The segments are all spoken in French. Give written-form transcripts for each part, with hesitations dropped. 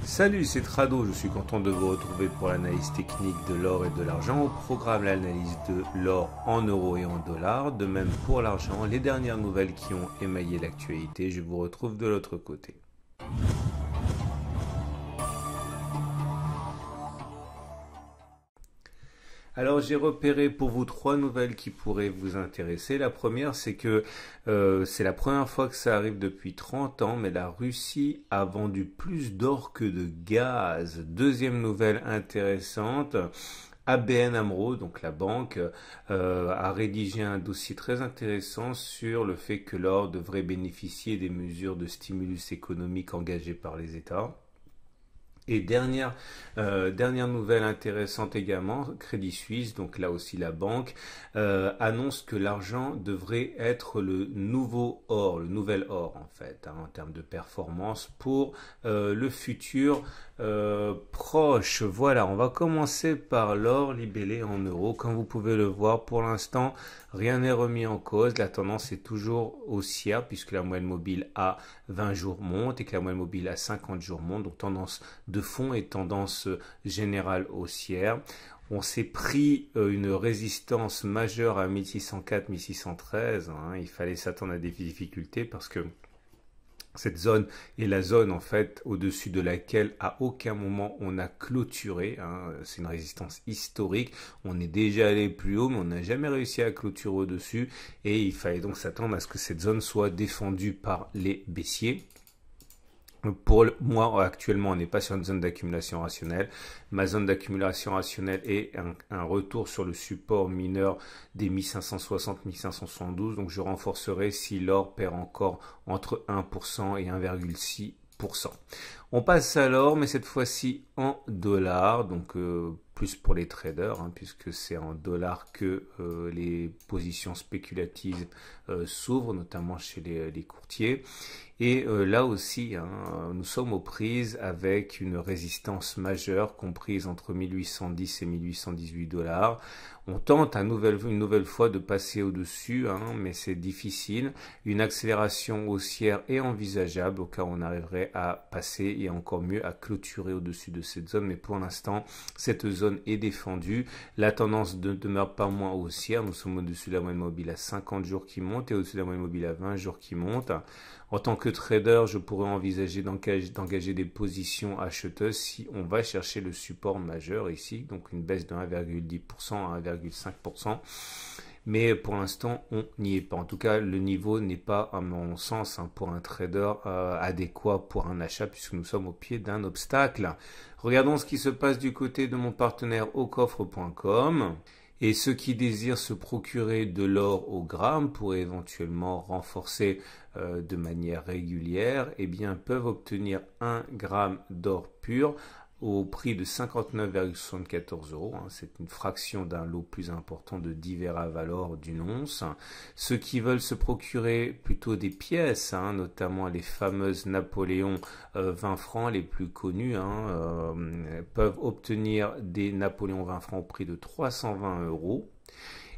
Salut, c'est Trado, je suis content de vous retrouver pour l'analyse technique de l'or et de l'argent. Au programme, l'analyse de l'or en euros et en dollars, de même pour l'argent, les dernières nouvelles qui ont émaillé l'actualité. Je vous retrouve de l'autre côté. Alors j'ai repéré pour vous trois nouvelles qui pourraient vous intéresser. La première, c'est que c'est la première fois que ça arrive depuis 30 ans, mais la Russie a vendu plus d'or que de gaz. Deuxième nouvelle intéressante. ABN AMRO, donc la banque, a rédigé un dossier très intéressant sur le fait que l'or devrait bénéficier des mesures de stimulus économique engagées par les États. Et dernière nouvelle intéressante également, Crédit Suisse, donc là aussi la banque, annonce que l'argent devrait être le nouveau or, le nouvel or en fait, hein, en termes de performance pour le futur proche. Voilà, on va commencer par l'or libellé en euros. Comme vous pouvez le voir, pour l'instant, rien n'est remis en cause. La tendance est toujours haussière puisque la moyenne mobile à 20 jours monte et que la moyenne mobile à 50 jours monte. Donc tendance de fond et tendance générale haussière. On s'est pris une résistance majeure à 1604-1613. Hein. Il fallait s'attendre à des difficultés parce que cette zone est la zone en fait au-dessus de laquelle à aucun moment on a clôturé. Hein. C'est une résistance historique. On est déjà allé plus haut, mais on n'a jamais réussi à clôturer au-dessus. Et il fallait donc s'attendre à ce que cette zone soit défendue par les baissiers. Pour moi, actuellement, on n'est pas sur une zone d'accumulation rationnelle. Ma zone d'accumulation rationnelle est un retour sur le support mineur des 1560-1572. Donc, je renforcerai si l'or perd encore entre 1% et 1,6%. On passe à l'or, mais cette fois-ci en dollars, donc plus pour les traders, hein, puisque c'est en dollars que les positions spéculatives s'ouvrent, notamment chez les courtiers. Et là aussi, hein, nous sommes aux prises avec une résistance majeure comprise entre 1810 et 1818 dollars. On tente une nouvelle fois de passer au-dessus, hein, mais c'est difficile. Une accélération haussière est envisageable au cas où on arriverait à passer et encore mieux à clôturer au-dessus de cette zone. Mais pour l'instant, cette zone est défendue. La tendance ne demeure pas moins haussière. Nous sommes au-dessus de la moyenne mobile à 50 jours qui monte et au-dessus de la moyenne mobile à 20 jours qui monte. En tant que trader, je pourrais envisager d'engager des positions acheteuses si on va chercher le support majeur ici, donc une baisse de 1,10% à 1,5%. Mais pour l'instant, on n'y est pas. En tout cas, le niveau n'est pas, à mon sens, hein, pour un trader adéquat pour un achat, puisque nous sommes au pied d'un obstacle. Regardons ce qui se passe du côté de mon partenaire aucoffre.com. Et ceux qui désirent se procurer de l'or au gramme pour éventuellement renforcer de manière régulière, eh bien, peuvent obtenir 1 gramme d'or pur au prix de 59,74 euros. Hein. C'est une fraction d'un lot plus important de divers valeurs d'une once. Ceux qui veulent se procurer plutôt des pièces, hein, notamment les fameuses Napoléon 20 francs les plus connues, hein, peuvent obtenir des Napoléon 20 francs au prix de 320 euros.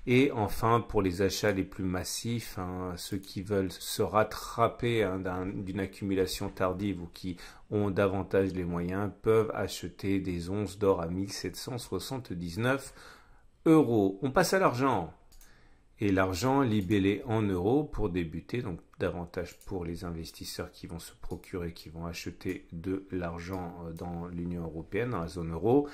Et enfin, pour les achats les plus massifs, hein, ceux qui veulent se rattraper hein, d'une accumulation tardive ou qui ont davantage les moyens, peuvent acheter des onces d'or à 1779 euros. On passe à l'argent. Et l'argent libellé en euros pour débuter, donc davantage pour les investisseurs qui vont se procurer, qui vont acheter de l'argent dans l'Union européenne, dans la zone euro.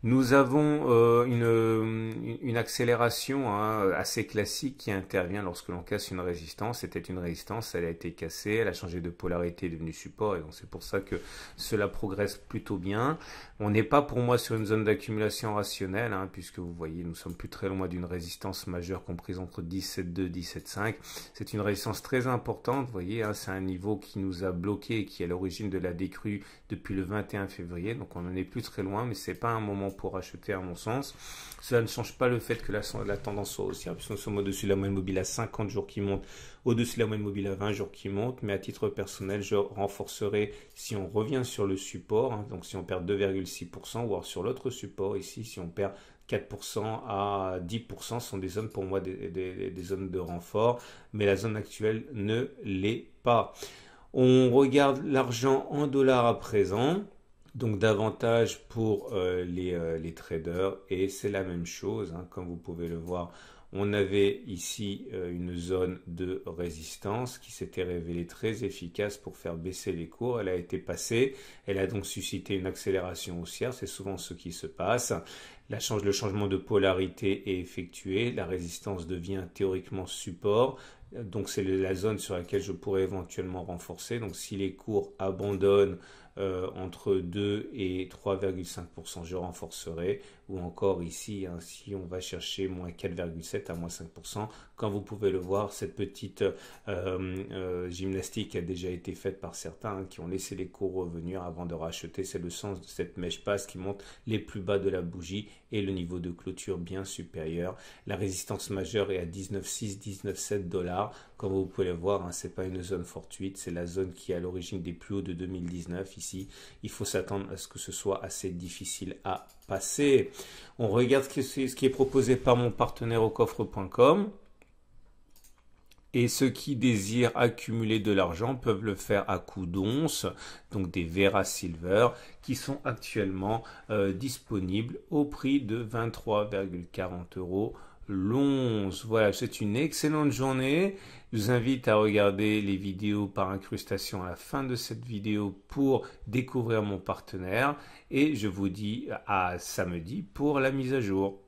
Nous avons une accélération hein, assez classique qui intervient lorsque l'on casse une résistance. C'était une résistance, elle a été cassée, elle a changé de polarité, est devenue support, et donc c'est pour ça que cela progresse plutôt bien. On n'est pas pour moi sur une zone d'accumulation rationnelle, hein, puisque vous voyez, nous sommes plus très loin d'une résistance majeure comprise entre 17,2 et 17,5. C'est une résistance très importante, vous voyez, hein, c'est un niveau qui nous a bloqué et qui est à l'origine de la décrue depuis le 21 février, donc on n'en est plus très loin, mais c'est pas un moment pour acheter à mon sens. Cela ne change pas le fait que la tendance soit haussière, puisque nous sommes au-dessus de la moyenne mobile à 50 jours qui monte, au-dessus de la moyenne mobile à 20 jours qui monte, mais à titre personnel, je renforcerai si on revient sur le support, hein, donc si on perd 2,6%, voire sur l'autre support ici, si on perd 4% à 10% sont des zones pour moi des zones de renfort, mais la zone actuelle ne l'est pas. On regarde l'argent en dollars à présent. Donc davantage pour les traders et c'est la même chose, hein, comme vous pouvez le voir. On avait ici une zone de résistance qui s'était révélée très efficace pour faire baisser les cours. Elle a été passée, elle a donc suscité une accélération haussière, c'est souvent ce qui se passe. Le changement de polarité est effectué, la résistance devient théoriquement support. Donc c'est la zone sur laquelle je pourrais éventuellement renforcer. Donc si les cours abandonnent entre 2 et 3,5%, je renforcerai. Ou encore ici, hein, si on va chercher moins 4,7 à moins 5%, quand vous pouvez le voir, cette petite gymnastique a déjà été faite par certains, hein, qui ont laissé les cours revenir avant de racheter. C'est le sens de cette mèche basse qui monte les plus bas de la bougie et le niveau de clôture bien supérieur. La résistance majeure est à 19,6, 19,7 $. Comme vous pouvez le voir, hein, ce n'est pas une zone fortuite, c'est la zone qui est à l'origine des plus hauts de 2019. Ici, il faut s'attendre à ce que ce soit assez difficile à passer. On regarde ce qui est proposé par mon partenaire au coffre.com. Et ceux qui désirent accumuler de l'argent peuvent le faire à coût d'once, donc des Vera Silver, qui sont actuellement disponibles au prix de 23,40 € l'once. Voilà, c'est une excellente journée. Je vous invite à regarder les vidéos par incrustation à la fin de cette vidéo pour découvrir mon partenaire. Et je vous dis à samedi pour la mise à jour.